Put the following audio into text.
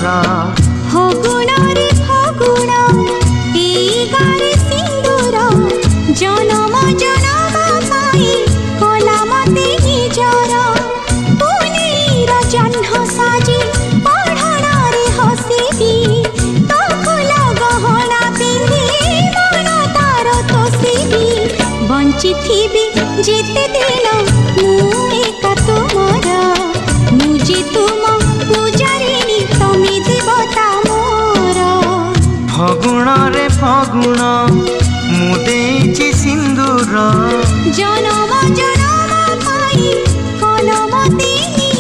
फगुण रे फगुण ए गारे सिंदूर जनम जनम पाई कला मते निजर पुनीर जह्न साजी पढ़ण रे हसिबी तो फूल गहना पिंधि मन तार तोसिबी बंची थीबी जेते दिन मु एका तुमर मुझे तुम पूजारिणी तमे देवता मोर फगुण रे फगुण मु देछि सिंदूर जनम जनम पाई कलम देहि